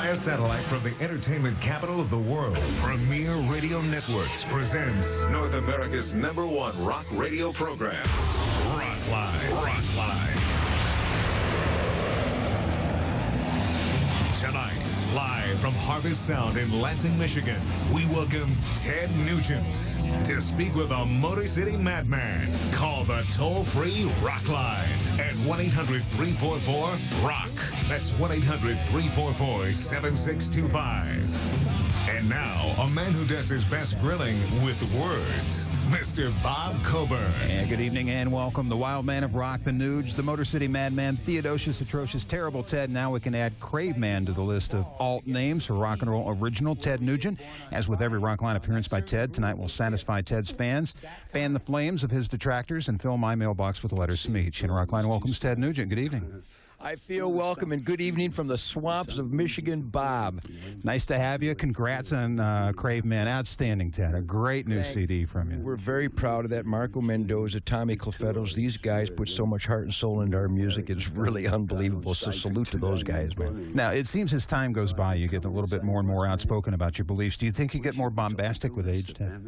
via satellite from the entertainment capital of the world. Premier Radio Networks presents North America's #1 rock radio program, Rockline. Rockline. Tonight, live from Harvest Sound in Lansing, Michigan, we welcome Ted Nugent to speak with a Motor City madman. Call the toll-free Rockline at 1-800-344-ROCK. That's 1-800-344-7625. And now, a man who does his best grilling with words, Mr. Bob Coburn. And good evening and welcome. The wild man of rock, the Nuge, the Motor City madman, Theodosius, Atrocious, Terrible Ted. Now we can add Crave Man to the list of alt names for rock and roll original, Ted Nugent. As with every Rockline appearance by Ted, tonight will satisfy Ted's fans, fan the flames of his detractors, and fill my mailbox with letters from each. And Rockline welcomes Ted Nugent. Good evening. I feel welcome and good evening from the swamps of Michigan, Bob. Nice to have you. Congrats on Crave Man. Outstanding, Ted. A great new CD from you. We're very proud of that. Marco Mendoza, Tommy Clufettos, these guys put so much heart and soul into our music. It's really unbelievable. So salute to those guys, man. Now, it seems as time goes by, you get a little bit more and more outspoken about your beliefs. Do you think you get more bombastic with age, Ted?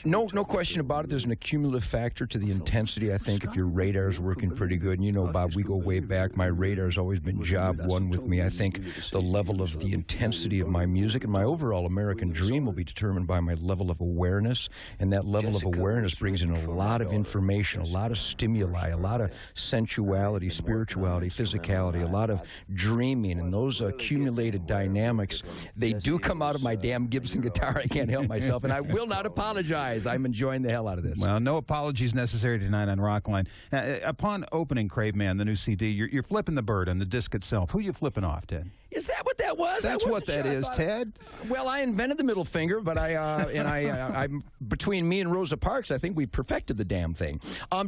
No question about it. There's an accumulative factor to the intensity, I think, if your radar's working pretty good. And you know, Bob, we go way back. My radar's always been job one with me. I think the level of the intensity of my music and my overall American dream will be determined by my level of awareness, and that level of awareness brings in a lot of information, a lot of stimuli, a lot of sensuality, spirituality, physicality, a lot of dreaming, and those accumulated dynamics, they do come out of my damn Gibson guitar. I can't help myself, and I will not apologize. I'm enjoying the hell out of this. Well, no apologies necessary tonight on Rockline. Upon opening Crave Man, the new CD, you're flipping the bird on the disc itself. Who are you flipping off, Ted? Is that what that was? That's what that is, Ted. Well, I invented the middle finger, but I'm between me and Rosa Parks, I think we perfected the damn thing.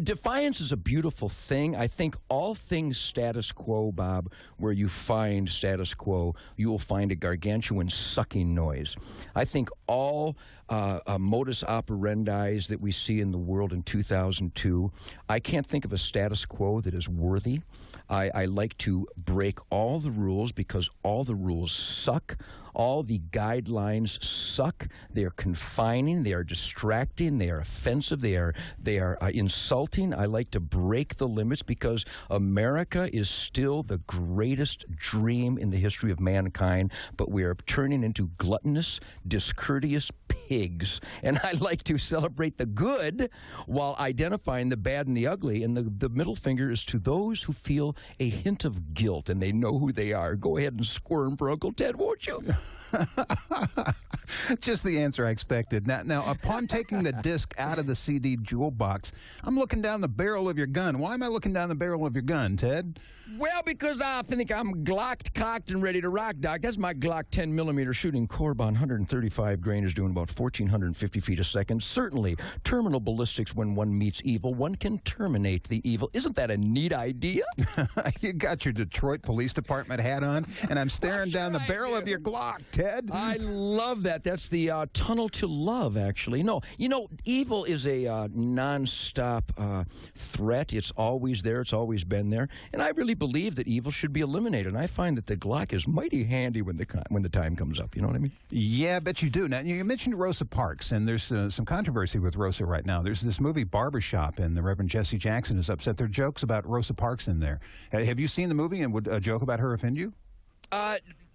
Defiance is a beautiful thing. I think all things status quo, Bob, where you find status quo, you will find a gargantuan sucking noise. I think all modus operandi that we see in the world in 2002, I can't think of a status quo that is worthy. I like to break all the rules because all the rules suck. All the guidelines suck. They are confining. They are distracting. They are offensive. They are insulting. I like to break the limits because America is still the greatest dream in the history of mankind, but we are turning into gluttonous, discourteous pigs. And I like to celebrate the good while identifying the bad and the ugly. And the middle finger is to those who feel a hint of guilt and they know who they are. Go ahead and squirm for Uncle Ted, won't you? Just the answer I expected. Now, upon taking the disc out of the CD jewel box, I'm looking down the barrel of your gun. Why am I looking down the barrel of your gun, Ted? Well, because I think I'm glocked, cocked, and ready to rock, Doc. That's my Glock 10mm shooting Corban 135 grain is doing about 1,450 feet a second. Certainly, terminal ballistics, when one meets evil, one can terminate the evil. Isn't that a neat idea? You got your Detroit Police Department hat on, and I'm staring down the barrel of your Glock, Ted. I love that. That's the tunnel to love, actually. No, you know, evil is a nonstop threat. It's always there. It's always been there. And I really believe that evil should be eliminated. And I find that the Glock is mighty handy when the time comes up. You know what I mean? Yeah, I bet you do. Now, you mentioned Rosa Parks, and there's some controversy with Rosa right now. There's this movie Barbershop, and the Reverend Jesse Jackson is upset. There are jokes about Rosa Parks in there. Have you seen the movie, and would a joke about her offend you?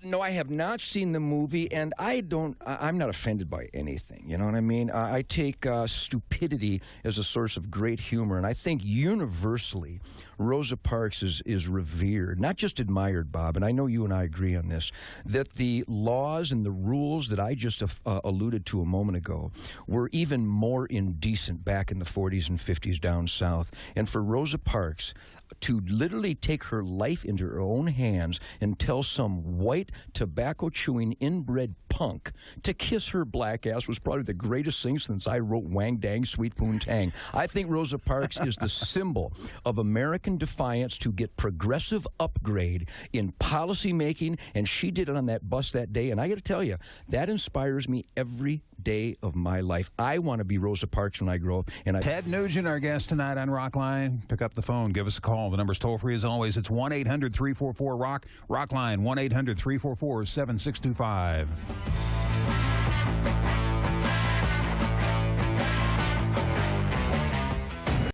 No, I have not seen the movie, and I'm not offended by anything, you know what I mean? I take stupidity as a source of great humor, and I think universally Rosa Parks is revered, not just admired, Bob, and I know you and I agree on this, that the laws and the rules that I just alluded to a moment ago were even more indecent back in the 40s and 50s down south. And for Rosa Parks to literally take her life into her own hands and tell some white, tobacco-chewing, inbred punk to kiss her black ass was probably the greatest thing since I wrote Wang Dang Sweet Poontang. I think Rosa Parks is the symbol of American defiance to get progressive upgrade in policy making, and she did it on that bus that day, and I got to tell you, that inspires me every day of my life. I want to be Rosa Parks when I grow up. And Ted Nugent, our guest tonight on Rockline. Pick up the phone. Give us a call. The number's toll-free as always. It's 1-800-344-ROCK. Rockline, 1-800-344-7625.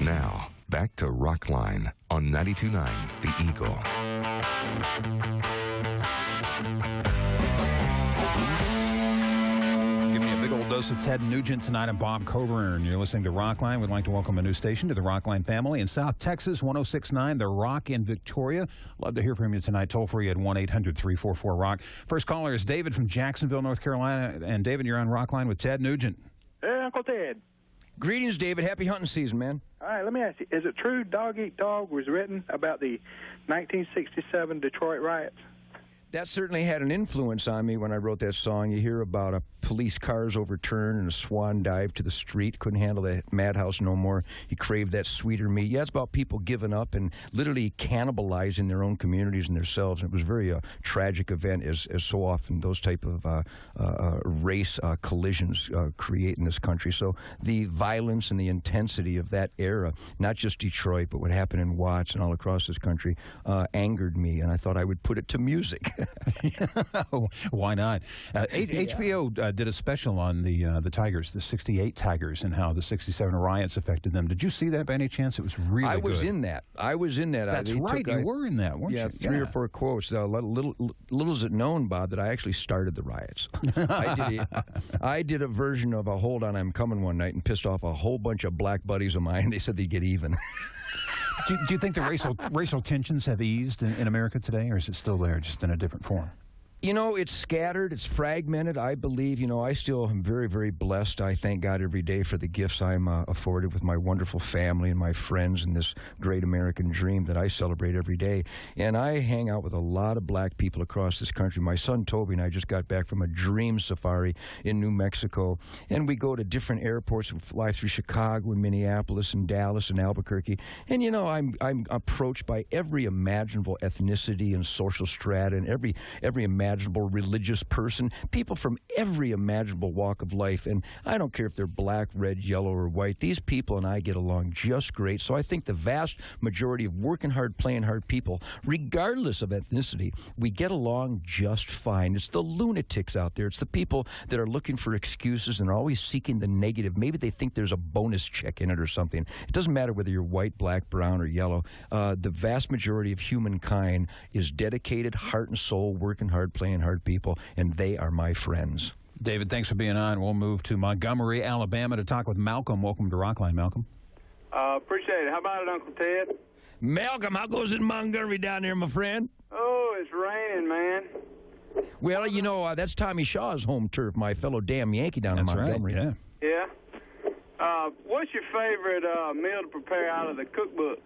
Now, back to Rockline on 92.9 The Eagle. Give me a big old dose of Ted Nugent tonight. I'm Bob Coburn. You're listening to Rockline. We'd like to welcome a new station to the Rockline family in South Texas, 106.9 The Rock in Victoria. Love to hear from you tonight. Toll free at 1-800-344-ROCK. First caller is David from Jacksonville, North Carolina. And David, you're on Rockline with Ted Nugent. Hey, Uncle Ted. Greetings, David. Happy hunting season, man. All right, let me ask you, is it true Dog Eat Dog was written about the 1967 Detroit riots? That certainly had an influence on me when I wrote that song. You hear about a police cars overturned and a swan dive to the street. Couldn't handle the madhouse no more. He craved that sweeter meat. Yeah, it's about people giving up and literally cannibalizing their own communities and themselves. And it was very tragic event, as so often those type of race collisions create in this country. So the violence and the intensity of that era, not just Detroit, but what happened in Watts and all across this country, angered me. And I thought I would put it to music. Why not? HBO did a special on the Tigers, the 68 Tigers, and how the 67 riots affected them. Did you see that by any chance? It was really good. I was in that. That's right. You were in that, weren't you? Three or four quotes. Little is it known, Bob, that I actually started the riots. I did a version of a Hold On, I'm Coming one night and pissed off a whole bunch of black buddies of mine. They said they'd get even. Do you think the racial tensions have eased in America today, or is it still there, just in a different form? You know, it's scattered, it's fragmented. I believe, I still am very, very blessed. I thank God every day for the gifts I'm afforded with my wonderful family and my friends and this great American dream that I celebrate every day. And I hang out with a lot of black people across this country. My son Toby and I just got back from a dream safari in New Mexico, and we go to different airports. We fly through Chicago and Minneapolis and Dallas and Albuquerque. And, I'm approached by every imaginable ethnicity and social strata and every imaginable religious person, people from every imaginable walk of life. And I don't care if they're black, red, yellow, or white. These people and I get along just great. So I think the vast majority of working hard, playing hard people, regardless of ethnicity, we get along just fine. It's the lunatics out there. It's the people that are looking for excuses and are always seeking the negative. Maybe they think there's a bonus check in it or something. It doesn't matter whether you're white, black, brown, or yellow. The vast majority of humankind is dedicated, heart and soul, working hard, playing hard people, and they are my friends. David, thanks for being on. We'll move to Montgomery, Alabama to talk with Malcolm. Welcome to Rockline, Malcolm. Appreciate it. How about it, Uncle Ted? Malcolm, how goes it in Montgomery down there, my friend? Oh, it's raining, man. Well, that's Tommy Shaw's home turf, my fellow damn Yankee down in Montgomery. Right, yeah. What's your favorite meal to prepare out of the cookbook?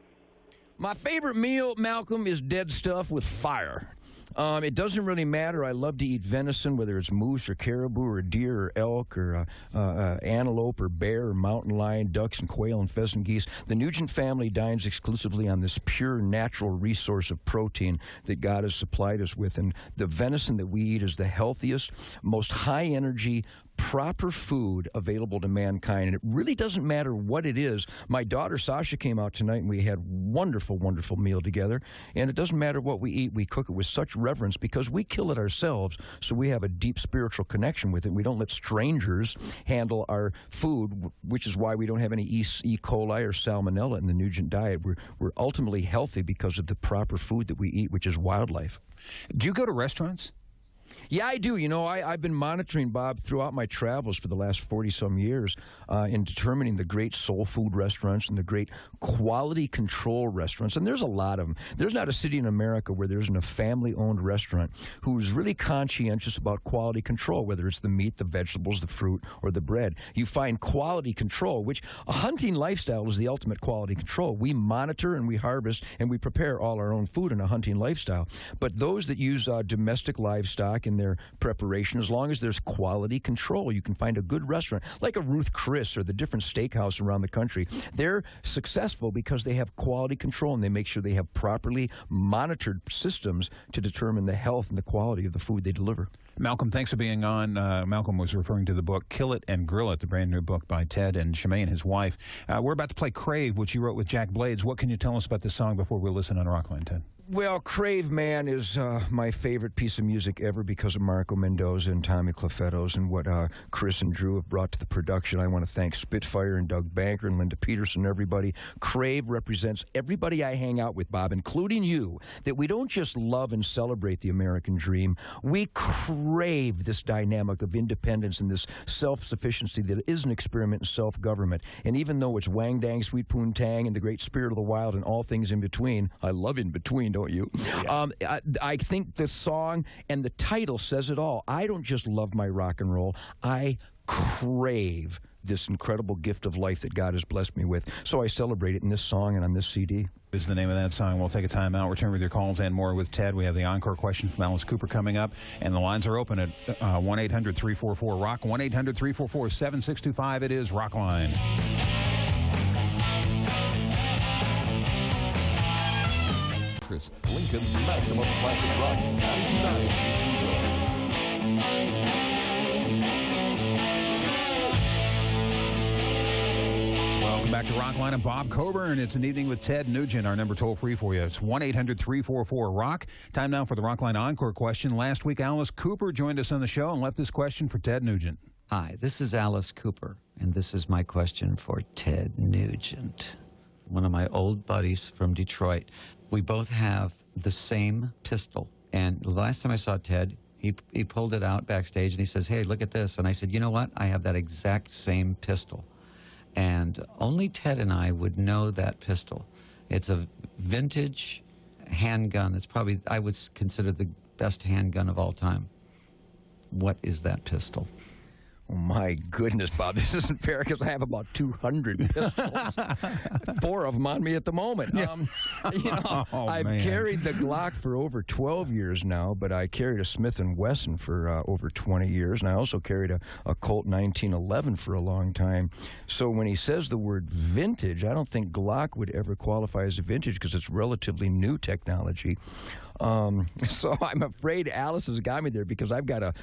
My favorite meal, Malcolm, is dead stuff with fire. It doesn't really matter. I love to eat venison, whether it's moose or caribou or deer or elk or antelope or bear or mountain lion, ducks and quail and pheasant geese. The Nugent family dines exclusively on this pure natural resource of protein that God has supplied us with. And the venison that we eat is the healthiest, most high-energy, proper food available to mankind. And it really doesn't matter what it is. My daughter Sasha came out tonight and we had wonderful, wonderful meal together. And it doesn't matter what we eat. We cook it with such reverence because we kill it ourselves. So we have a deep spiritual connection with it. We don't let strangers handle our food, which is why we don't have any E. coli or salmonella in the Nugent diet. We're ultimately healthy because of the proper food that we eat, which is wildlife. Do you go to restaurants? Yeah, I do. I've been monitoring, Bob, throughout my travels for the last 40-some years in determining the great soul food restaurants and the great quality control restaurants. And there's a lot of them. There's not a city in America where there isn't a family-owned restaurant who's really conscientious about quality control, whether it's the meat, the vegetables, the fruit, or the bread. You find quality control, which a hunting lifestyle is the ultimate quality control. We monitor and we harvest and we prepare all our own food in a hunting lifestyle. But those that use domestic livestock and their preparation as long as there's quality control. You can find a good restaurant like a Ruth Chris or the different steakhouse around the country. They're successful because they have quality control and they make sure they have properly monitored systems to determine the health and the quality of the food they deliver. Malcolm, thanks for being on. Malcolm was referring to the book Kill It and Grill It, the brand new book by Ted and Shemaine, his wife. We're about to play Crave, which you wrote with Jack Blades. What can you tell us about this song before we listen on Rockline, Ted? Well, Crave Man is my favorite piece of music ever because of Marco Mendoza and Tommy Clafettos and what Chris and Drew have brought to the production. I want to thank Spitfire and Doug Banker and Linda Peterson and everybody. Crave represents everybody I hang out with, Bob, including you, that we don't just love and celebrate the American dream. We crave this dynamic of independence and this self-sufficiency that is an experiment in self-government. And even though it's Wang Dang, Sweet Poontang, and the great spirit of the wild and all things in between, I love in between, don't you? Yeah. I think the song and the title says it all. I don't just love my rock and roll. I crave this incredible gift of life that God has blessed me with. So I celebrate it in this song and on this CD. Is the name of that song. We'll take a time out, return with your calls and more with Ted. We have the encore question from Alice Cooper coming up, and the lines are open at 1-800-344-ROCK, 1-800-344-7625. It is Rockline. Lincoln's Maximum Classic Rock 99. Welcome back to Rockline. I'm Bob Coburn. It's an evening with Ted Nugent. Our number toll-free for you. It's 1-800-344-ROCK. Time now for the Rockline encore question. Last week, Alice Cooper joined us on the show and left this question for Ted Nugent. Hi, this is Alice Cooper, and this is my question for Ted Nugent, one of my old buddies from Detroit. We both have the same pistol. And the last time I saw Ted, he pulled it out backstage and he says, "Hey, look at this." And I said, "You know what? I have that exact same pistol." And only Ted and I would know that pistol. It's a vintage handgun that's probably, I would consider, the best handgun of all time. What is that pistol? Oh, my goodness, Bob. This isn't fair because I have about 200 pistols. 4 of them on me at the moment. I've carried the Glock for over 12 years now, but I carried a Smith & Wesson for over 20 years, and I also carried a Colt 1911 for a long time. So when he says the word vintage, I don't think Glock would ever qualify as a vintage because it's relatively new technology. So I'm afraid Alice has got me there because I've got a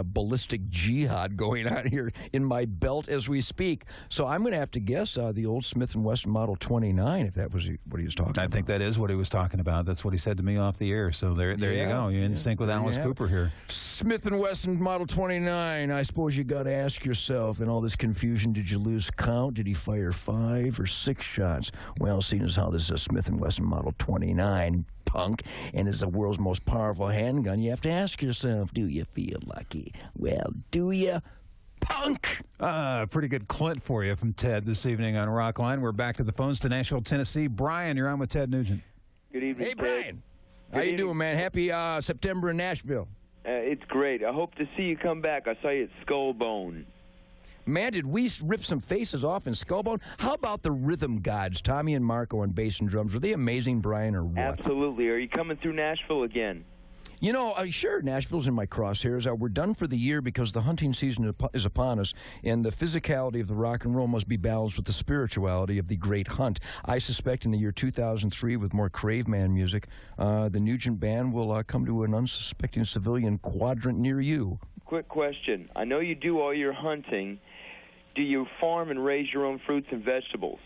ballistic jihad going on here in my belt as we speak. So I'm going to have to guess the old Smith & Wesson Model 29, if that was what he was talking about. I think that is what he was talking about. That's what he said to me off the air. So there you go. You're in sync with Alice Cooper here. Smith & Wesson Model 29. I suppose you got to ask yourself, in all this confusion, did you lose count? Did he fire 5 or 6 shots? Well, seeing as how this is a Smith & Wesson Model 29, punk, and is the world's most powerful handgun, you have to ask yourself, do you feel lucky? Well, do you, punk? Pretty good Clint for you from Ted this evening on Rockline. We're back to the phones to Nashville, Tennessee. Brian, you're on with Ted Nugent. Good evening, Hey, Ted. Brian. How you doing, man? Happy September in Nashville. It's great. I hope to see you come back. I saw you at Skullbone. Man, did we rip some faces off in Skullbone? How about the rhythm gods, Tommy and Marco on bass and drums? Were they amazing, Brian, or what? Absolutely. Are you coming through Nashville again? You know, sure, Nashville's in my crosshairs. We're done for the year because the hunting season is upon us, and the physicality of the rock and roll must be balanced with the spirituality of the great hunt. I suspect in the year 2003, with more Craveman music, the Nugent Band will come to an unsuspecting civilian quadrant near you. Quick question. I know you do all your hunting. Do you farm and raise your own fruits and vegetables?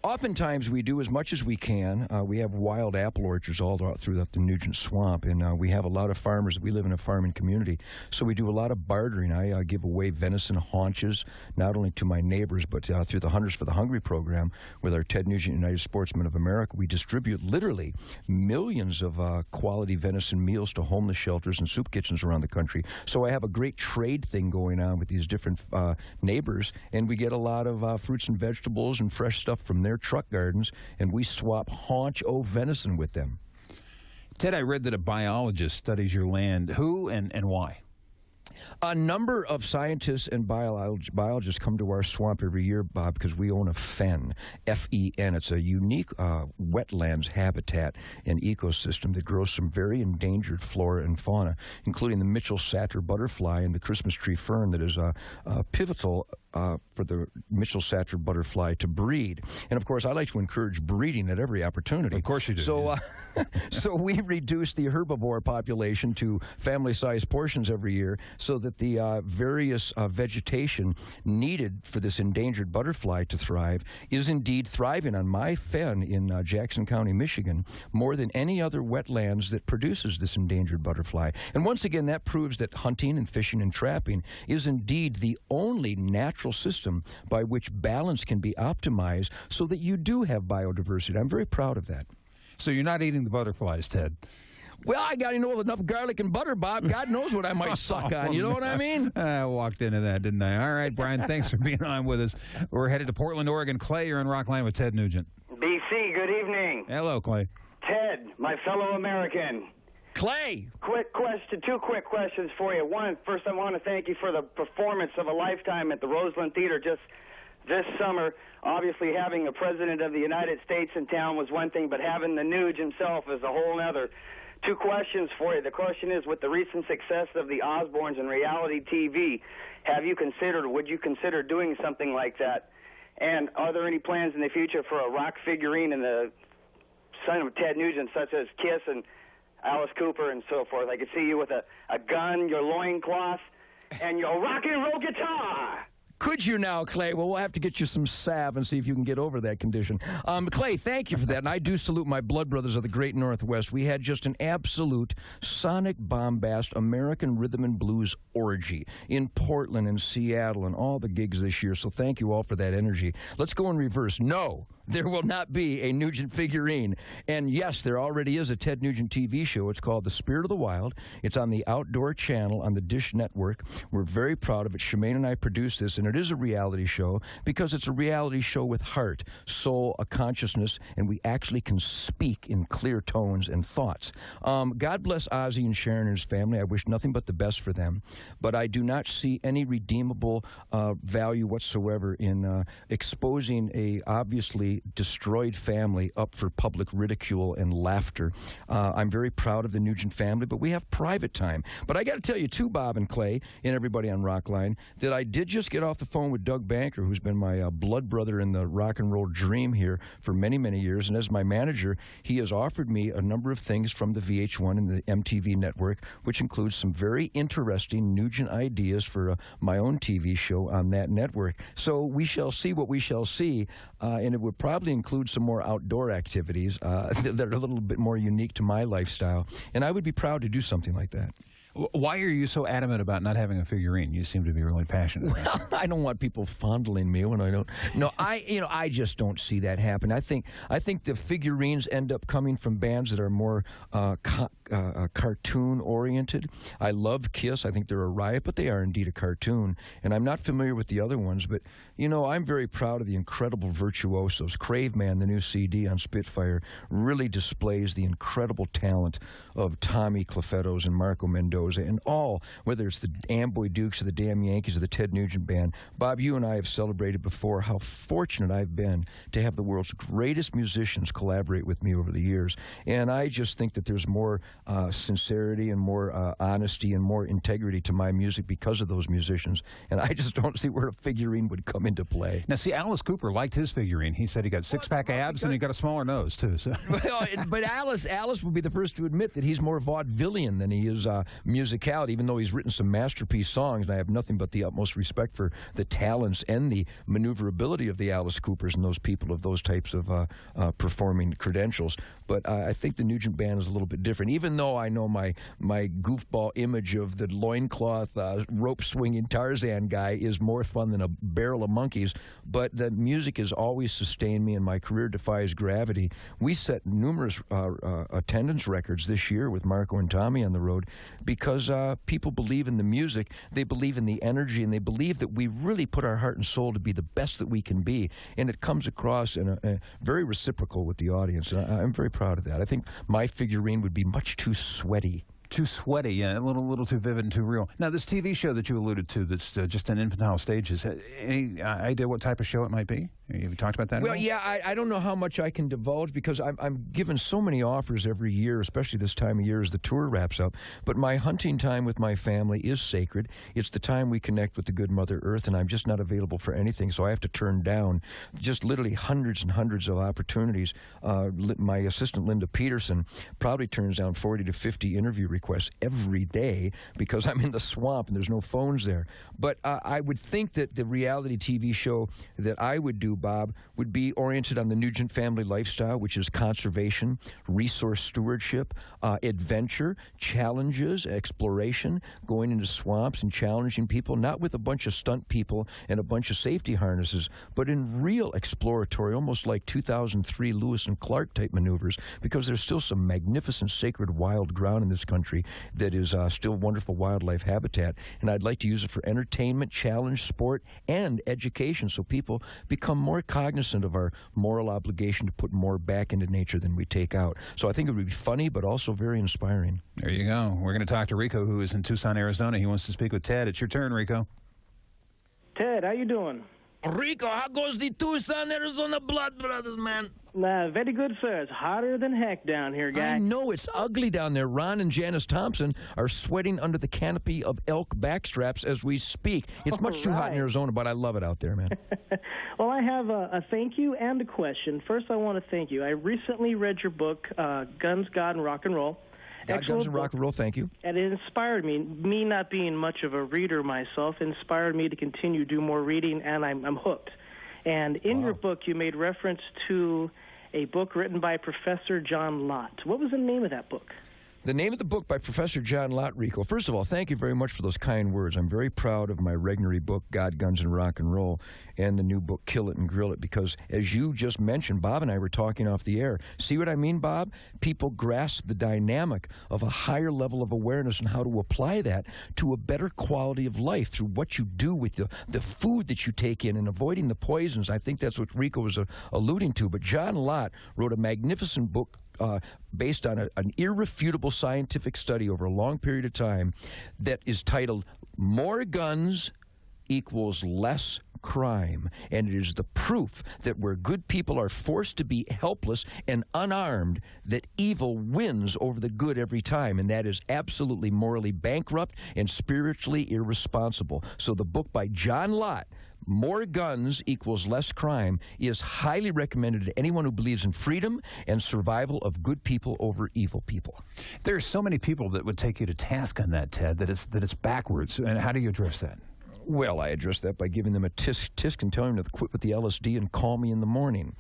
Oftentimes we do as much as we can. We have wild apple orchards all throughout the Nugent Swamp, and we have a lot of farmers. We live in a farming community, so we do a lot of bartering. I give away venison haunches, not only to my neighbors, but through the Hunters for the Hungry program with our Ted Nugent United Sportsmen of America. We distribute literally millions of quality venison meals to homeless shelters and soup kitchens around the country. So I have a great trade thing going on with these different neighbors, and we get a lot of fruits and vegetables and fresh stuff from their truck gardens, and we swap haunch venison with them. Ted, I read that a biologist studies your land. Who and why? A number of scientists and biologists come to our swamp every year, Bob, because we own a fen, F-E-N. It's a unique wetlands habitat and ecosystem that grows some very endangered flora and fauna, including the Mitchell-Satter butterfly and the Christmas tree fern that is pivotal for the Mitchell-Satter butterfly to breed. And, of course, I like to encourage breeding at every opportunity. Of course you do. So, so we reduce the herbivore population to family-sized portions every year so that the various vegetation needed for this endangered butterfly to thrive is indeed thriving on my fen in Jackson County, Michigan, more than any other wetlands that produces this endangered butterfly. And once again, that proves that hunting and fishing and trapping is indeed the only natural system by which balance can be optimized so that you do have biodiversity. I'm very proud of that. So you're not eating the butterflies, Ted? Well, I got to know enough garlic and butter, Bob. God knows what I might suck on. You know what I mean? I walked into that, didn't I? All right, Brian, thanks for being on with us. We're headed to Portland, Oregon. Clay, you're in Rockline with Ted Nugent. BC, good evening. Hello, Clay. Ted, my fellow American. Clay. Two quick questions for you. One, first I want to thank you for the performance of a lifetime at the Roseland Theater just this summer. Obviously, having the President of the United States in town was one thing, but having the Nuge himself is a whole other. Two questions for you. The question is, with the recent success of the Osbournes and reality TV, would you consider doing something like that? And are there any plans in the future for a rock figurine in the son of Ted Nugent, such as Kiss and Alice Cooper and so forth? I could see you with a gun, your loincloth, and your rock and roll guitar. Could you now, Clay? Well, we'll have to get you some salve and see if you can get over that condition. Clay, thank you for that, and I do salute my blood brothers of the great Northwest. We had just an absolute sonic bombast American rhythm and blues orgy in Portland and Seattle and all the gigs this year, so thank you all for that energy. Let's go in reverse. No, there will not be a Nugent figurine. And yes, there already is a Ted Nugent TV show. It's called The Spirit of the Wild. It's on the Outdoor Channel on the Dish Network. We're very proud of it. Shemaine and I produced this, and it is a reality show because it's a reality show with heart, soul, a consciousness, and we actually can speak in clear tones and thoughts. God bless Ozzy and Sharon and his family. I wish nothing but the best for them, but I do not see any redeemable value whatsoever in exposing a obviously destroyed family up for public ridicule and laughter. I'm very proud of the Nugent family, but we have private time. But I got to tell you, too, Bob and Clay and everybody on Rockline, that I did just get off the phone with Doug Banker, who's been my blood brother in the rock and roll dream here for many, many years. And as my manager, he has offered me a number of things from the VH1 and the MTV network, which includes some very interesting Nugent ideas for my own TV show on that network. So we shall see what we shall see, and it would probably include some more outdoor activities that are a little bit more unique to my lifestyle. And I would be proud to do something like that. Why are you so adamant about not having a figurine? You seem to be really passionate. Well, I don't want people fondling me when I don't. No, I just don't see that happen. I think the figurines end up coming from bands that are more cartoon oriented. I love Kiss. I think they're a riot, but they are indeed a cartoon. And I'm not familiar with the other ones, but I'm very proud of the incredible virtuosos. Craveman, the new CD on Spitfire, really displays the incredible talent of Tommy Clufettos and Marco Mendoza and all, whether it's the Amboy Dukes or the Damn Yankees or the Ted Nugent Band. Bob, you and I have celebrated before how fortunate I've been to have the world's greatest musicians collaborate with me over the years. And I just think that there's more sincerity and more honesty and more integrity to my music because of those musicians. And I just don't see where a figurine would come into play. Now, see, Alice Cooper liked his figurine. He said he got six-pack abs and he got a smaller nose, too. So. Well, but Alice would be the first to admit that he's more vaudevillian than he is musicality, even though he's written some masterpiece songs, and I have nothing but the utmost respect for the talents and the maneuverability of the Alice Coopers and those people of those types of performing credentials. But I think the Nugent Band is a little bit different, even though I know my goofball image of the loincloth, rope-swinging Tarzan guy is more fun than a barrel of monkeys. But the music has always sustained me, and my career defies gravity. We set numerous attendance records this year with Marco and Tommy on the road because people believe in the music, they believe in the energy, and they believe that we really put our heart and soul to be the best that we can be. And it comes across in a very reciprocal with the audience. And I'm very proud of that. I think my figurine would be much too sweaty Too sweaty, yeah, a little too vivid and too real. Now, this TV show that you alluded to that's just in infantile stages, any idea what type of show it might be? Have you talked about that at all? Well, yeah, I don't know how much I can divulge because I'm given so many offers every year, especially this time of year as the tour wraps up. But my hunting time with my family is sacred. It's the time we connect with the good Mother Earth, and I'm just not available for anything, so I have to turn down just literally hundreds and hundreds of opportunities. My assistant, Linda Peterson, probably turns down 40 to 50 interview requests every day because I'm in the swamp and there's no phones there. But I would think that the reality TV show that I would do, Bob, would be oriented on the Nugent family lifestyle, which is conservation, resource stewardship, adventure, challenges, exploration, going into swamps and challenging people, not with a bunch of stunt people and a bunch of safety harnesses, but in real exploratory, almost like 2003 Lewis and Clark type maneuvers, because there's still some magnificent sacred wild ground in this country that is still wonderful wildlife habitat. And I'd like to use it for entertainment, challenge, sport, and education so people become more cognizant of our moral obligation to put more back into nature than we take out. So I think it would be funny, but also very inspiring. There you go. We're going to talk to Rico, who is in Tucson, Arizona. He wants to speak with Ted. It's your turn, Rico. Ted, how you doing? Rico, how goes the Tucson, Arizona Blood Brothers, man? Very good, sir. It's hotter than heck down here, guy. I know, it's ugly down there. Ron and Janice Thompson are sweating under the canopy of elk backstraps as we speak. It's much too hot in Arizona, but I love it out there, man. Well, I have a thank you and a question. First, I want to thank you. I recently read your book, Guns, God, and Rock and Roll. God, Guns, and Rock and Roll, thank you. And it inspired me. Me not being much of a reader myself inspired me to continue to do more reading, and I'm hooked. And in your book, you made reference to a book written by Professor John Lott. What was the name of that book? The name of the book by Professor John Lott, Rico. First of all, thank you very much for those kind words. I'm very proud of my Regnery book, God, Guns, and Rock and Roll, and the new book, Kill It and Grill It, because as you just mentioned, Bob and I were talking off the air. See what I mean, Bob? People grasp the dynamic of a higher level of awareness and how to apply that to a better quality of life through what you do with the food that you take in and avoiding the poisons. I think that's what Rico was alluding to. But John Lott wrote a magnificent book based on an irrefutable scientific study over a long period of time that is titled More Guns Equals Less Crime. And it is the proof that where good people are forced to be helpless and unarmed, that evil wins over the good every time. And that is absolutely morally bankrupt and spiritually irresponsible. So the book by John Lott, More Guns Equals Less Crime, is highly recommended to anyone who believes in freedom and survival of good people over evil people. There's so many people that would take you to task on that, Ted, that it's backwards. And how do you address that? Well, I address that by giving them a tisk and telling them to quit with the LSD and call me in the morning.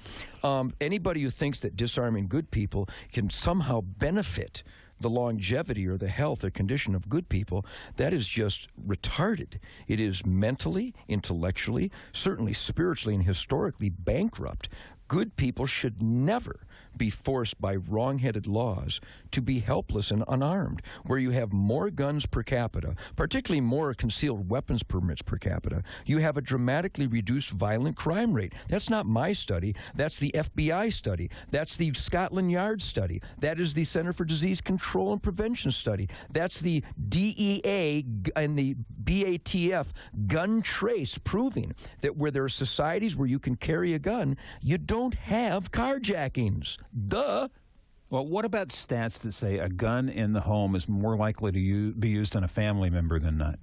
Anybody who thinks that disarming good people can somehow benefit the longevity or the health or condition of good people, that is just retarded. It is mentally, intellectually, certainly spiritually and historically bankrupt. Good people should never be forced by wrong-headed laws to be helpless and unarmed. Where you have more guns per capita, particularly more concealed weapons permits per capita, you have a dramatically reduced violent crime rate. That's not my study. That's the FBI study. That's the Scotland Yard study. That is the Center for Disease Control and Prevention study. That's the DEA and the BATF gun trace proving that where there are societies where you can carry a gun, you don't have carjackings. Duh. Well, what about stats that say a gun in the home is more likely to be used on a family member than not?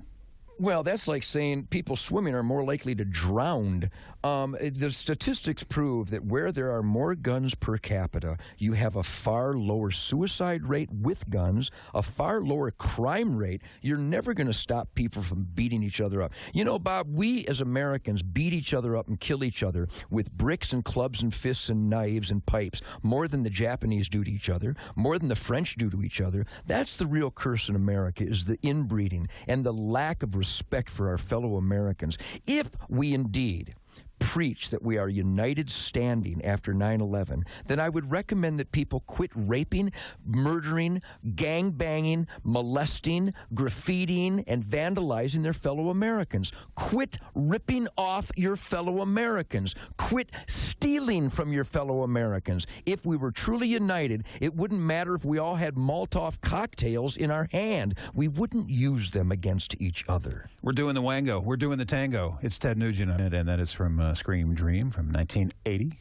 Well, that's like saying people swimming are more likely to drown. The statistics prove that where there are more guns per capita, you have a far lower suicide rate with guns, a far lower crime rate. You're never going to stop people from beating each other up. You know, Bob, we as Americans beat each other up and kill each other with bricks and clubs and fists and knives and pipes more than the Japanese do to each other, more than the French do to each other. That's the real curse in America, is the inbreeding and the lack of respect for our fellow Americans. If we indeed preach that we are united standing after 9/11, then I would recommend that people quit raping, murdering, gang-banging, molesting, graffitiing, and vandalizing their fellow Americans. Quit ripping off your fellow Americans. Quit stealing from your fellow Americans. If we were truly united, it wouldn't matter if we all had Molotov cocktails in our hand. We wouldn't use them against each other. We're doing the wango. We're doing the tango. It's Ted Nugent, and that is from Scream Dream from 1980.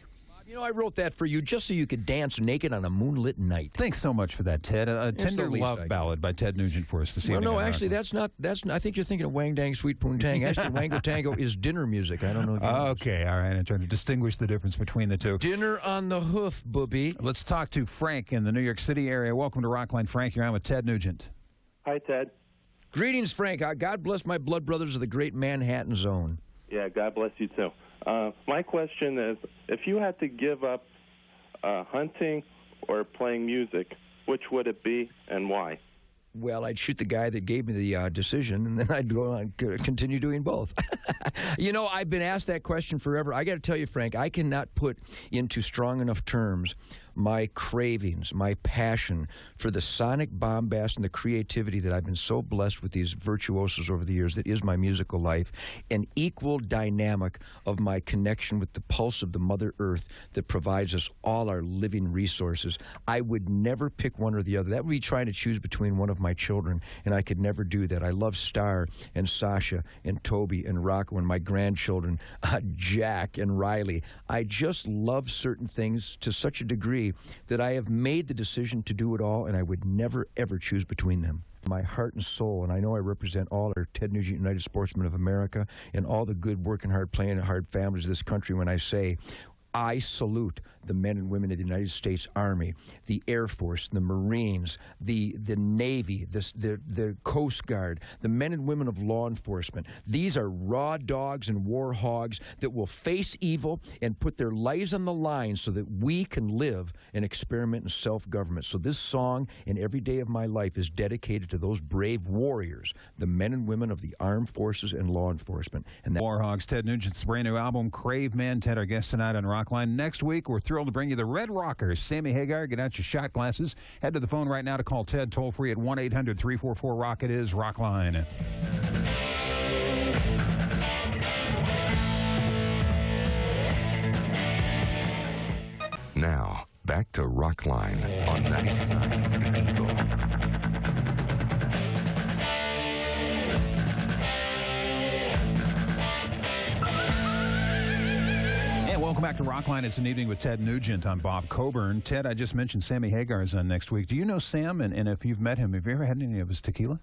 You know, I wrote that for you just so you could dance naked on a moonlit night. Thanks so much for that, Ted. A tender love ballad by Ted Nugent for us this evening. Well, no, actually, that's not. I think you're thinking of Wang Dang Sweet Poontang. Actually, Wango Tango is dinner music. I don't know if you know. Okay, all right. I'm trying to distinguish the difference between the two. Dinner on the hoof, booby. Let's talk to Frank in the New York City area. Welcome to Rockline, Frank. You're on with Ted Nugent. Hi, Ted. Greetings, Frank. God bless my blood brothers of the great Manhattan Zone. Yeah, God bless you, too. My question is, if you had to give up hunting or playing music, which would it be and why? Well, I'd shoot the guy that gave me the decision, and then I'd go on continue doing both. You know, I've been asked that question forever. I got to tell you, Frank, I cannot put into strong enough terms my cravings, my passion for the sonic bombast and the creativity that I've been so blessed with these virtuosos over the years that is my musical life, an equal dynamic of my connection with the pulse of the Mother Earth that provides us all our living resources. I would never pick one or the other. That would be trying to choose between one of my children, and I could never do that. I love Star and Sasha and Toby and Rocco and my grandchildren, Jack and Riley. I just love certain things to such a degree that I have made the decision to do it all, and I would never, ever choose between them. My heart and soul, and I know I represent all our Ted Nugent United Sportsmen of America and all the good, working hard, playing hard families of this country when I say, I salute the men and women of the United States Army, the Air Force, the Marines, the Navy, the Coast Guard, the men and women of law enforcement. These are raw dogs and war hogs that will face evil and put their lives on the line so that we can live and experiment in self-government. So this song and every day of my life is dedicated to those brave warriors, the men and women of the armed forces and law enforcement. And that War Hogs, Ted Nugent's brand new album, Crave Man. Ted, our guest tonight on Rockline. Next week, we're thrilled to bring you the Red Rockers. Sammy Hagar, get out your shot glasses. Head to the phone right now to call Ted toll-free at 1-800-344-ROCK. It is Rockline. Now, back to Rockline on 92.9 The Eagle. Welcome back to Rockline. It's an evening with Ted Nugent. I'm Bob Coburn. Ted, I just mentioned Sammy Hagar is on next week. Do you know Sam? And if you've met him, have you ever had any of his tequila?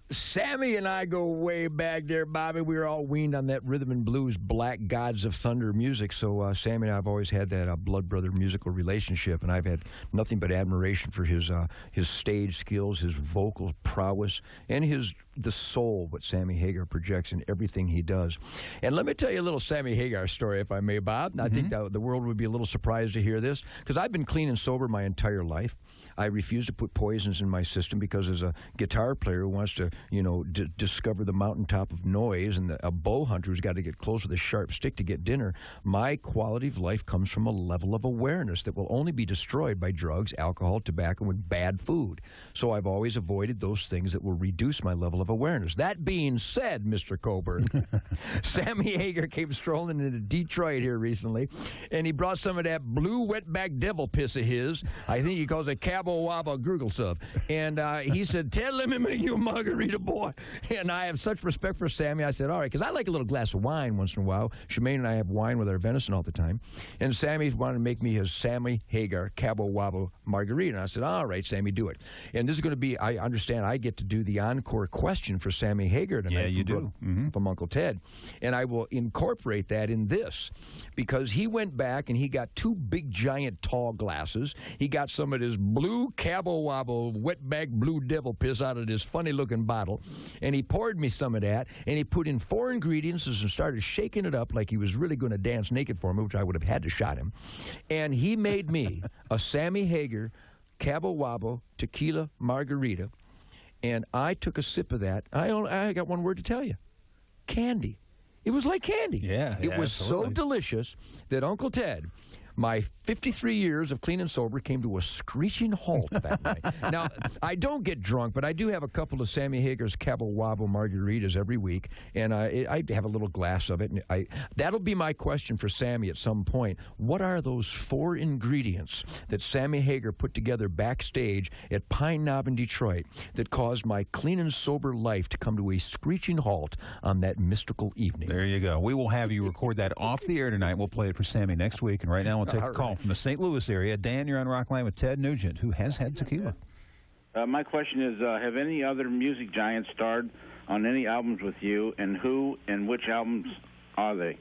Sammy and I go way back there, Bobby. We were all weaned on that rhythm and blues, Black Gods of Thunder music. So Sammy and I have always had that blood brother musical relationship, and I've had nothing but admiration for his stage skills, his vocal prowess, and the soul what Sammy Hagar projects in everything he does. And let me tell you a little Sammy Hagar story, if I may, Bob. Mm-hmm. I think the world would be a little surprised to hear this, because I've been clean and sober my entire life. I refuse to put poisons in my system because as a guitar player who wants to, discover the mountaintop of noise and a bow hunter who's got to get close with a sharp stick to get dinner, my quality of life comes from a level of awareness that will only be destroyed by drugs, alcohol, tobacco, and bad food. So I've always avoided those things that will reduce my level of awareness. That being said, Mr. Coburn, Sammy Hagar came strolling into Detroit here recently, and he brought some of that blue wetback devil piss of his. I think he calls it Cabo Wabo Gurgle stuff. And he said, Ted, let me make you a margarita, boy. And I have such respect for Sammy. I said, all right, because I like a little glass of wine once in a while. Shemaine and I have wine with our venison all the time. And Sammy wanted to make me his Sammy Hagar Cabo Wabo margarita. And I said, all right, Sammy, do it. And this is going to be, I understand, I get to do the encore question for Sammy Hagar tonight. Yeah, you do. From Uncle Ted. And I will incorporate that in this, because he went back and he got two big, giant, tall glasses. He got some of this blue Cabo Wabo wetback blue devil piss out of this funny-looking bottle, and he poured me some of that, and he put in 4 ingredients and started shaking it up like he was really going to dance naked for me, which I would have had to shot him. And he made me a Sammy Hagar Cabo Wabo tequila margarita, and I took a sip of that. I got one word to tell you. Candy. It was like candy. Yeah, It was absolutely. so delicious that Uncle Ted, my 53 years of clean and sober, came to a screeching halt that night. Now, I don't get drunk, but I do have a couple of Sammy Hager's Cabo Wabo margaritas every week, and I have a little glass of it. And that'll be my question for Sammy at some point. What are those 4 ingredients that Sammy Hager put together backstage at Pine Knob in Detroit that caused my clean and sober life to come to a screeching halt on that mystical evening? There you go. We will have you record that off the air tonight. We'll play it for Sammy next week. And right now, we'll take a call from the St. Louis area. Dan, you're on Rockline with Ted Nugent, who has had tequila. My question is, have any other music giants starred on any albums with you, and who and which albums are they?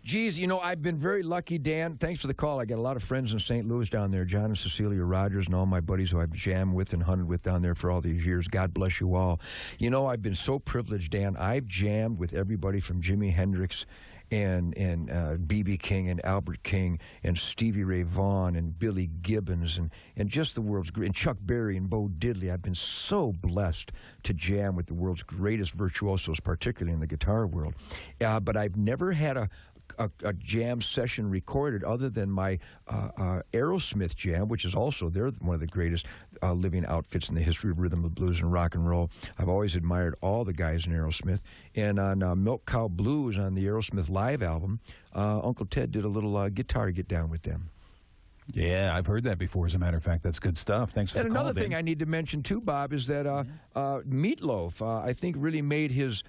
Geez, I've been very lucky, Dan. Thanks for the call. I got a lot of friends in St. Louis down there, John and Cecilia Rogers and all my buddies who I've jammed with and hunted with down there for all these years. God bless you all. I've been so privileged, Dan. I've jammed with everybody from Jimi Hendrix and B.B. King and Albert King and Stevie Ray Vaughan and Billy Gibbons and just the world's great, and Chuck Berry and Bo Diddley. I've been so blessed to jam with the world's greatest virtuosos, particularly in the guitar world. But I've never had a jam session recorded other than my Aerosmith jam, which is also, they're one of the greatest living outfits in the history of rhythm and blues and rock and roll. I've always admired all the guys in Aerosmith. And on Milk Cow Blues on the Aerosmith live album, Uncle Ted did a little guitar get down with them. Yeah, I've heard that before. As a matter of fact, that's good stuff. Thanks for the call, And another thing I need to mention, too, Bob, is that Meatloaf, I think, really made his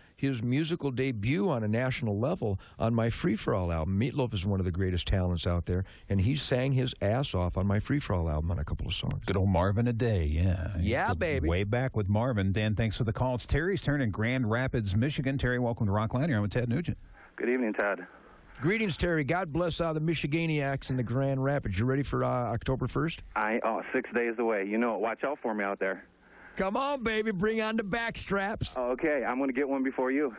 musical debut on a national level on my Free For All album. Meatloaf is one of the greatest talents out there, and he sang his ass off on my Free For All album on a couple of songs. Good old Marvin a Day, yeah. Yeah, baby. Way back with Marvin. Dan, thanks for the call. It's Terry's turn in Grand Rapids, Michigan. Terry, welcome to Rockline. You're on with Ted Nugent. Good evening, Ted. Greetings, Terry. God bless the Michiganiacs in the Grand Rapids. You ready for October 1st? 6 days away. Watch out for me out there. Come on, baby. Bring on the backstraps. Okay, I'm going to get one before you.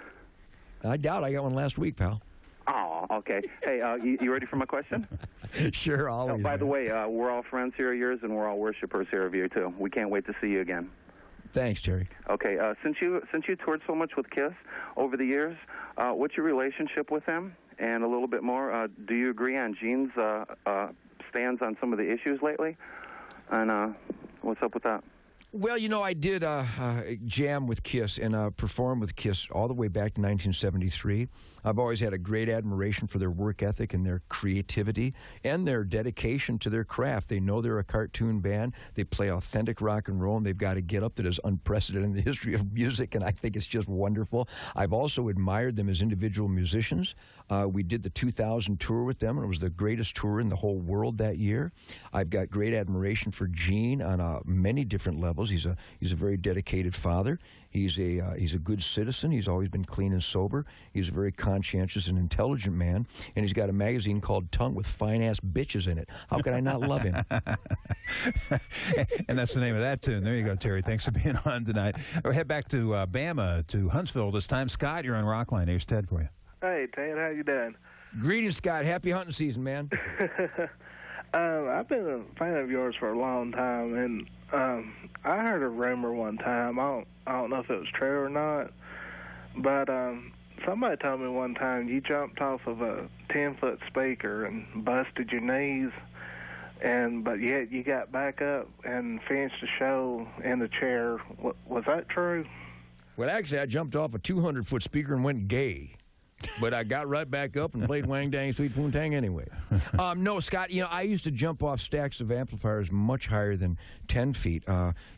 I doubt I got one last week, pal. Oh, okay. Hey, you ready for my question? Sure, always. By the way, we're all friends here of yours, and we're all worshipers here of you, too. We can't wait to see you again. Thanks, Terry. Okay, since you toured so much with Kiss over the years, what's your relationship with them? And a little bit more, do you agree on Gene's stands on some of the issues lately? And what's up with that? Well, I did jam with Kiss and perform with Kiss all the way back to 1973. I've always had a great admiration for their work ethic and their creativity and their dedication to their craft. They know they're a cartoon band. They play authentic rock and roll, and they've got a get-up that is unprecedented in the history of music, and I think it's just wonderful. I've also admired them as individual musicians. We did the 2000 tour with them, and it was the greatest tour in the whole world that year. I've got great admiration for Gene on many different levels. He's a very dedicated father. He's a good citizen. He's always been clean and sober. He's a very conscientious and intelligent man, and he's got a magazine called Tongue with fine-ass bitches in it. How can I not love him? And that's the name of that tune. There you go, Terry. Thanks for being on tonight. We'll head back to Bama, to Huntsville this time. Scott, you're on Rockline. Here's Ted for you. Hey, Ted, how you doing? Greetings, Scott. Happy hunting season, man. I've been a fan of yours for a long time, and I heard a rumor one time. I don't know if it was true or not, but somebody told me one time you jumped off of a 10-foot speaker and busted your knees, but yet you got back up and finished the show in the chair. Was that true? Well, actually, I jumped off a 200-foot speaker and went gay. But I got right back up and played Wang Dang Sweet Poontang anyway. No, Scott, I used to jump off stacks of amplifiers much higher than 10 feet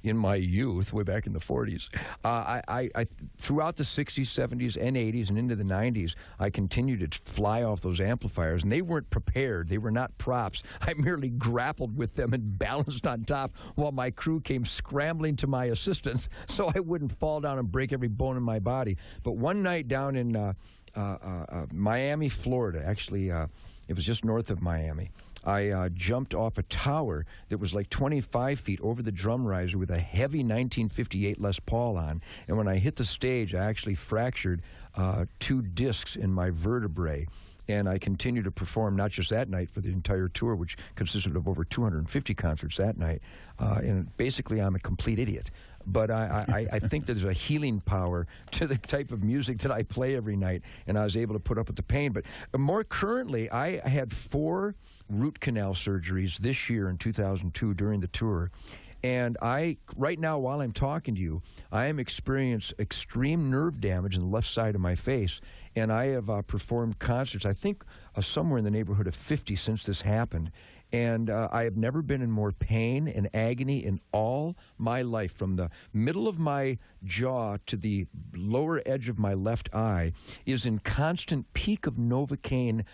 in my youth, way back in the 40s. I throughout the 60s, 70s, and 80s, and into the 90s, I continued to fly off those amplifiers, and they weren't prepared. They were not props. I merely grappled with them and balanced on top while my crew came scrambling to my assistance so I wouldn't fall down and break every bone in my body. But one night down in Miami, Florida. Actually, it was just north of Miami. I jumped off a tower that was like 25 feet over the drum riser with a heavy 1958 Les Paul on. And when I hit the stage, I actually fractured 2 discs in my vertebrae. And I continue to perform not just that night for the entire tour, which consisted of over 250 concerts that night. And basically, I'm a complete idiot. But I think there's a healing power to the type of music that I play every night, and I was able to put up with the pain. But more currently, I had 4 root canal surgeries this year in 2002 during the tour. And right now, while I'm talking to you, I am experiencing extreme nerve damage in the left side of my face. And I have performed concerts, I think somewhere in the neighborhood of 50 since this happened. And I have never been in more pain and agony in all my life. From the middle of my jaw to the lower edge of my left eye is in constant peak of Novocaine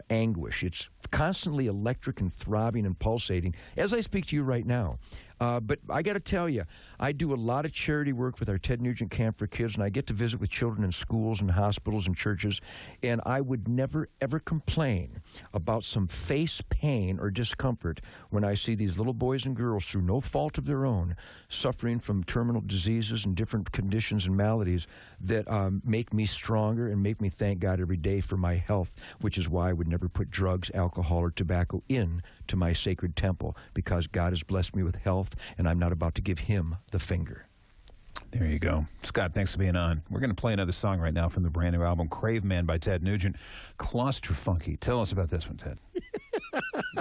anguish. It's constantly electric and throbbing and pulsating as I speak to you right now. But I got to tell you, I do a lot of charity work with our Ted Nugent Camp for Kids, and I get to visit with children in schools and hospitals and churches, and I would never, ever complain about some face pain or discomfort when I see these little boys and girls, through no fault of their own, suffering from terminal diseases and different conditions and maladies that make me stronger and make me thank God every day for my health, which is why I would never put drugs, alcohol, or tobacco in to my sacred temple, because God has blessed me with health, and I'm not about to give him the finger. There you go. Scott, thanks for being on. We're going to play another song right now from the brand new album, Crave Man by Ted Nugent, Claustrofunky. Tell us about this one, Ted.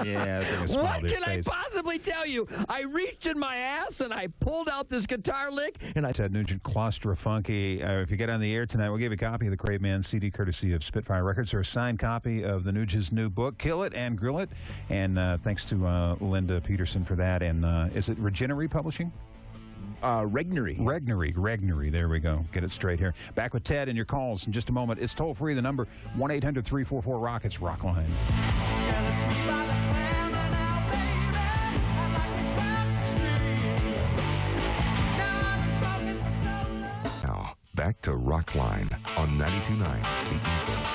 Yeah, what can I possibly tell you? I reached in my ass and I pulled out this guitar lick and I... Ted Nugent, Claustrofunky. If you get on the air tonight, we'll give you a copy of the Crave Man CD courtesy of Spitfire Records, or a signed copy of the Nugent's new book, Kill It and Grill It. And thanks to Linda Peterson for that. And is it Regenery Publishing? Regnery. There we go. Get it straight here. Back with Ted and your calls in just a moment. It's toll free. The number 1-800-344-ROCK. It's Rockline. Now back to Rockline on 92.9 The Eagle.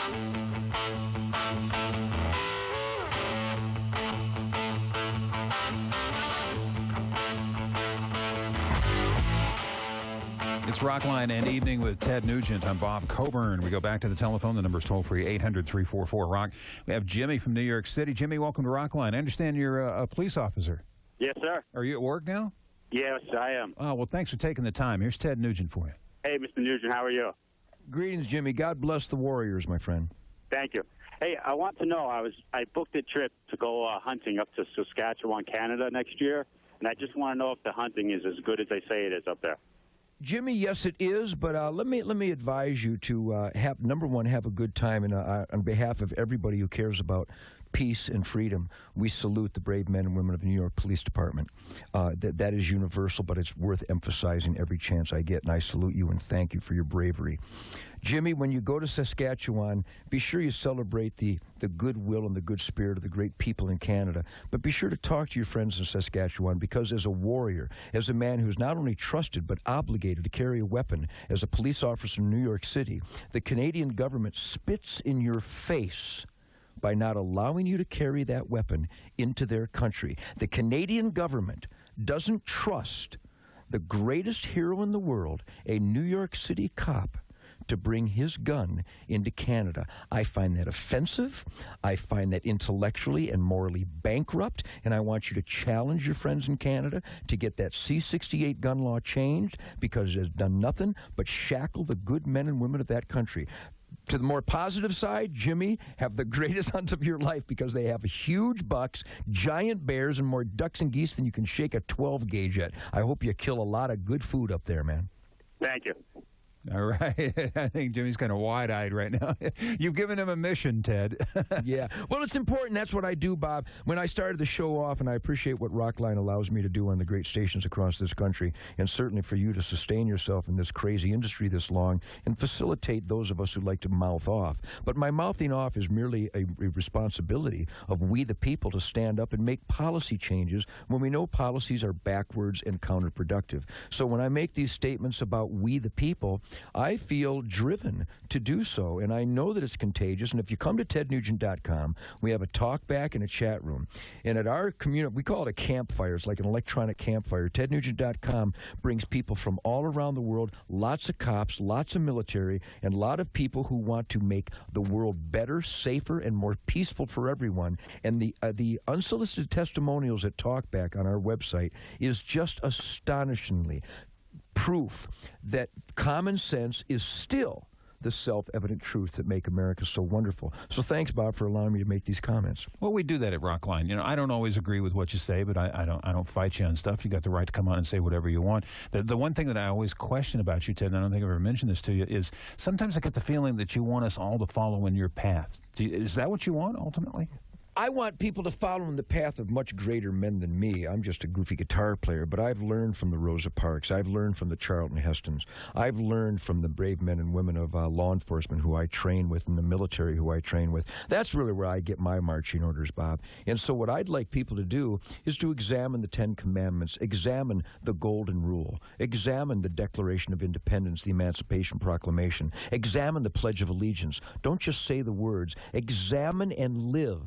It's Rockline and Evening with Ted Nugent. I'm Bob Coburn. We go back to the telephone. The number's toll-free, 800-344-ROCK. We have Jimmy from New York City. Jimmy, welcome to Rockline. I understand you're a police officer. Yes, sir. Are you at work now? Yes, I am. Oh, well, thanks for taking the time. Here's Ted Nugent for you. Hey, Mr. Nugent, how are you? Greetings, Jimmy. God bless the Warriors, my friend. Thank you. Hey, I want to know, I booked a trip to go hunting up to Saskatchewan, Canada next year, and I just want to know if the hunting is as good as they say it is up there. Jimmy, yes, it is, but let me advise you to number one, have a good time, and on behalf of everybody who cares about peace and freedom, we salute the brave men and women of the New York Police Department. That is universal, but it's worth emphasizing every chance I get, and I salute you and thank you for your bravery. Jimmy, when you go to Saskatchewan, be sure you celebrate the goodwill and the good spirit of the great people in Canada, but be sure to talk to your friends in Saskatchewan, because as a warrior, as a man who's not only trusted but obligated to carry a weapon as a police officer in New York City, the Canadian government spits in your face by not allowing you to carry that weapon into their country. The Canadian government doesn't trust the greatest hero in the world, a New York City cop, to bring his gun into Canada. I find that offensive. I find that intellectually and morally bankrupt, and I want you to challenge your friends in Canada to get that C-68 gun law changed, because it has done nothing but shackle the good men and women of that country. To the more positive side, Jimmy, have the greatest hunt of your life, because they have huge bucks, giant bears, and more ducks and geese than you can shake a 12-gauge at. I hope you kill a lot of good food up there, man. Thank you. All right. I think Jimmy's kind of wide-eyed right now. You've given him a mission, Ted. Yeah. Well, it's important. That's what I do, Bob. When I started the show off, and I appreciate what Rockline allows me to do on the great stations across this country, and certainly for you to sustain yourself in this crazy industry this long and facilitate those of us who like to mouth off. But my mouthing off is merely a responsibility of we the people to stand up and make policy changes when we know policies are backwards and counterproductive. So when I make these statements about we the people, I feel driven to do so, and I know that it's contagious. And if you come to tednugent.com, we have a talk back and a chat room. And at our community, we call it a campfire. It's like an electronic campfire. tednugent.com brings people from all around the world, lots of cops, lots of military, and a lot of people who want to make the world better, safer, and more peaceful for everyone. And the unsolicited testimonials at Talkback on our website is just astonishingly proof that common sense is still the self-evident truth that make America so wonderful. So thanks, Bob, for allowing me to make these comments. Well, we do that at Rockline. You know, I don't always agree with what you say, but I don't fight you on stuff. You got the right to come on and say whatever you want. The one thing that I always question about you, Ted, and I don't think I've ever mentioned this to you, is sometimes I get the feeling that you want us all to follow in your path. Is that what you want, ultimately? I want people to follow in the path of much greater men than me. I'm just a goofy guitar player, but I've learned from the Rosa Parks. I've learned from the Charlton Hestons. I've learned from the brave men and women of law enforcement who I train with and the military who I train with. That's really where I get my marching orders, Bob. And so what I'd like people to do is to examine the Ten Commandments, examine the Golden Rule, examine the Declaration of Independence, the Emancipation Proclamation, examine the Pledge of Allegiance. Don't just say the words. Examine and live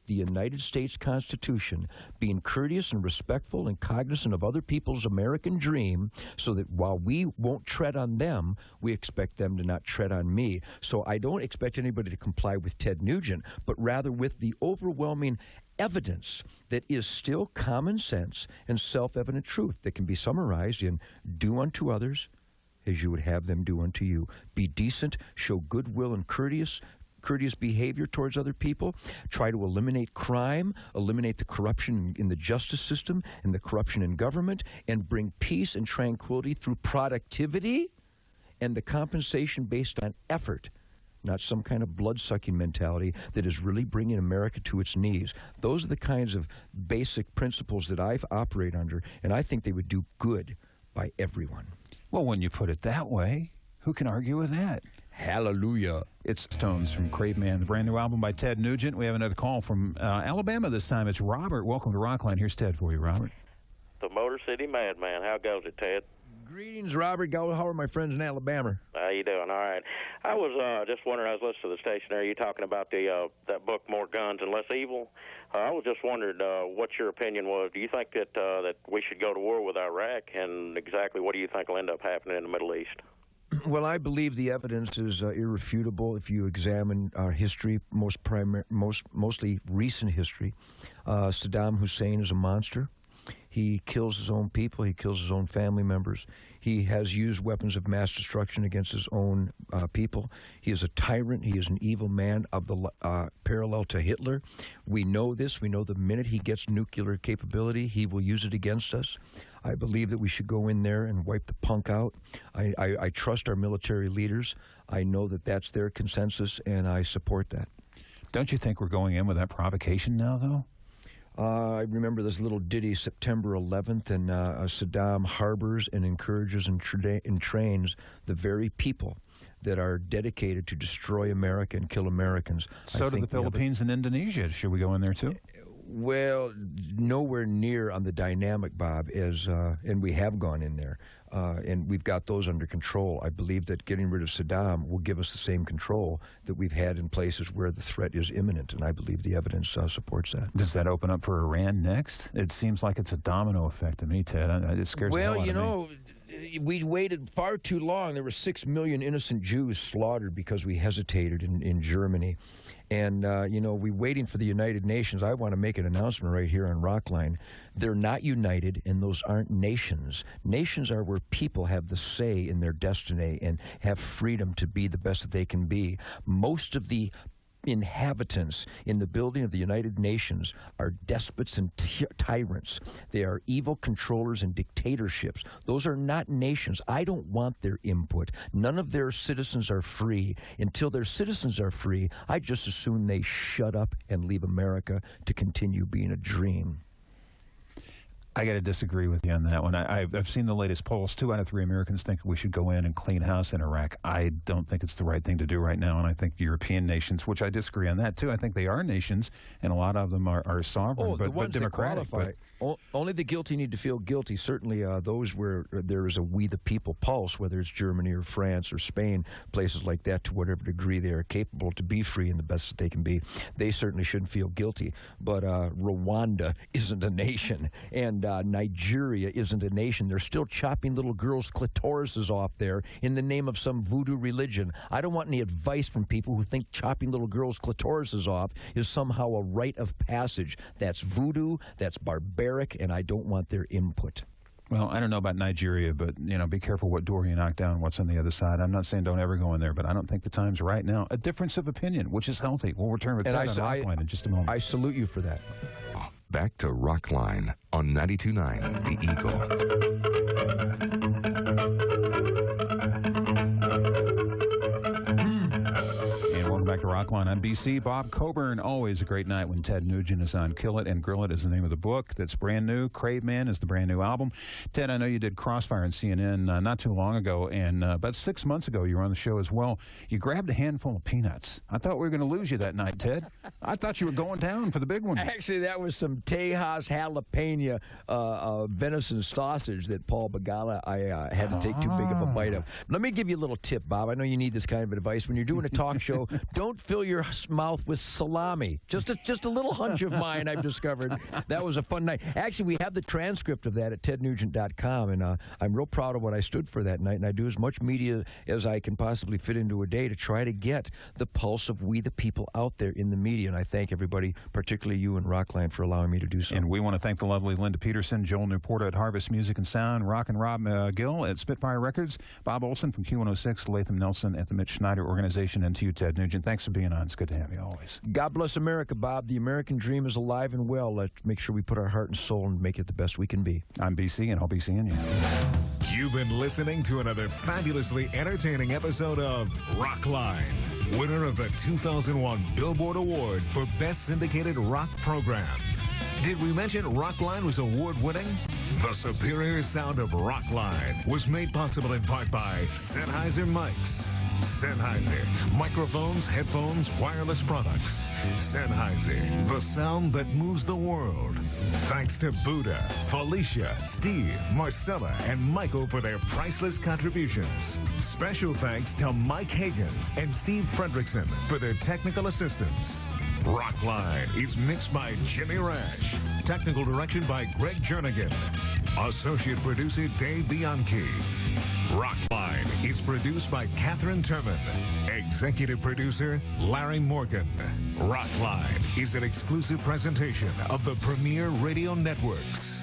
the United States Constitution, being courteous and respectful and cognizant of other people's American dream, so that while we won't tread on them, we expect them to not tread on me. So I don't expect anybody to comply with Ted Nugent, but rather with the overwhelming evidence that is still common sense and self-evident truth that can be summarized in do unto others as you would have them do unto you. Be decent, show goodwill and courteous behavior towards other people, try to eliminate crime, eliminate the corruption in the justice system and the corruption in government, and bring peace and tranquility through productivity and the compensation based on effort, not some kind of blood-sucking mentality that is really bringing America to its knees. Those are the kinds of basic principles that I operate under, and I think they would do good by everyone. Well, when you put it that way, who can argue with that? Hallelujah. It's Tones from Craveman, the brand new album by Ted Nugent. We have another call from Alabama this time. It's Robert. Welcome to Rockline. Here's Ted for you, Robert. The Motor City Madman. How goes it, Ted? Greetings, Robert. How are my friends in Alabama? How you doing? All right. I was just wondering, I was listening to the station there, you talking about that book, More Guns and Less Evil. I was just wondering what your opinion was. Do you think that we should go to war with Iraq, and exactly what do you think will end up happening in the Middle East? Well, I believe the evidence is irrefutable if you examine our history, mostly recent history. Saddam Hussein is a monster. He kills his own people. He kills his own family members. He has used weapons of mass destruction against his own people. He is a tyrant. He is an evil man of the parallel to Hitler. We know this. We know the minute he gets nuclear capability, he will use it against us. I believe that we should go in there and wipe the punk out. I trust our military leaders. I know that that's their consensus, and I support that. Don't you think we're going in with that provocation now, though? I remember this little ditty, September 11th, and Saddam harbors and encourages and trains the very people that are dedicated to destroy America and kill Americans. So do the Philippines and Indonesia. Should we go in there, too? Well, nowhere near on the dynamic, Bob, and we have gone in there, and we've got those under control. I believe that getting rid of Saddam will give us the same control that we've had in places where the threat is imminent, and I believe the evidence supports that. Does that open up for Iran next? It seems like it's a domino effect to me, Ted. It scares the hell out of me. Well, we waited far too long. There were 6 million innocent Jews slaughtered because we hesitated in Germany. And, we're waiting for the United Nations. I want to make an announcement right here on Rockline. They're not united, and those aren't nations. Nations are where people have the say in their destiny and have freedom to be the best that they can be. Most of the inhabitants in the building of the United Nations are despots and tyrants. They are evil controllers and dictatorships. Those are not nations. I don't want their input. None of their citizens are free. Until their citizens are free, I just assume they shut up and leave America to continue being a dream. I got to disagree with you on that one. I've seen the latest polls. 2 out of 3 Americans think we should go in and clean house in Iraq. I don't think it's the right thing to do right now, and I think European nations, which I disagree on that too, I think they are nations, and a lot of them are sovereign, but democratic. Only the guilty need to feel guilty. Certainly those where there is a we the people pulse, whether it's Germany or France or Spain, places like that, to whatever degree they are capable to be free and the best that they can be, they certainly shouldn't feel guilty. But Rwanda isn't a nation, and Nigeria isn't a nation. They're still chopping little girls' clitorises off there in the name of some voodoo religion. I don't want any advice from people who think chopping little girls' clitorises off is somehow a rite of passage. That's voodoo, that's barbaric, and I don't want their input. Well, I don't know about Nigeria, but, be careful what door you knock down, what's on the other side. I'm not saying don't ever go in there, but I don't think the time's right now. A difference of opinion, which is healthy. We'll return with that on Rockline in just a moment. I salute you for that. Back to Rockline on 92.9 The Eagle. Back to Rockline on BC. Bob Coburn, always a great night when Ted Nugent is on. Kill It and Grill It is the name of the book that's brand new. Crave Man is the brand new album. Ted, I know you did Crossfire on CNN not too long ago, and about 6 months ago you were on the show as well. You grabbed a handful of peanuts. I thought we were going to lose you that night, Ted. I thought you were going down for the big one. Actually, that was some Tejas jalapeno venison sausage that Paul Bagala I had to take too big of a bite of. Let me give you a little tip, Bob. I know you need this kind of advice. When you're doing a talk show, don't fill your mouth with salami. Just a little hunch of mine I've discovered. That was a fun night. Actually, we have the transcript of that at tednugent.com, and I'm real proud of what I stood for that night, and I do as much media as I can possibly fit into a day to try to get the pulse of we the people out there in the media, and I thank everybody, particularly you and Rockline, for allowing me to do so. And we want to thank the lovely Linda Peterson, Joel Newport at Harvest Music and Sound, Rock and Rob Gill at Spitfire Records, Bob Olson from Q106, Latham Nelson at the Mitch Schneider Organization, and to you, Ted Nugent. Thanks for being on. It's good to have you always. God bless America, Bob. The American dream is alive and well. Let's make sure we put our heart and soul and make it the best we can be. I'm BC, and I'll be seeing you. You've been listening to another fabulously entertaining episode of Rockline, winner of the 2001 Billboard Award for Best Syndicated Rock Program. Did we mention Rockline was award-winning? The superior sound of Rockline was made possible in part by Sennheiser mics. Sennheiser, microphones, headphones, wireless products. Sennheiser, the sound that moves the world. Thanks to Buddha, Felicia, Steve, Marcella, and Michael for their priceless contributions. Special thanks to Mike Higgins and Steve Fredrickson for their technical assistance. Rockline is mixed by Jimmy Rash. Technical direction by Greg Jernigan. Associate producer Dave Bianchi. Rockline is produced by Catherine Turman. Executive producer Larry Morgan. Rockline is an exclusive presentation of the Premier Radio Networks.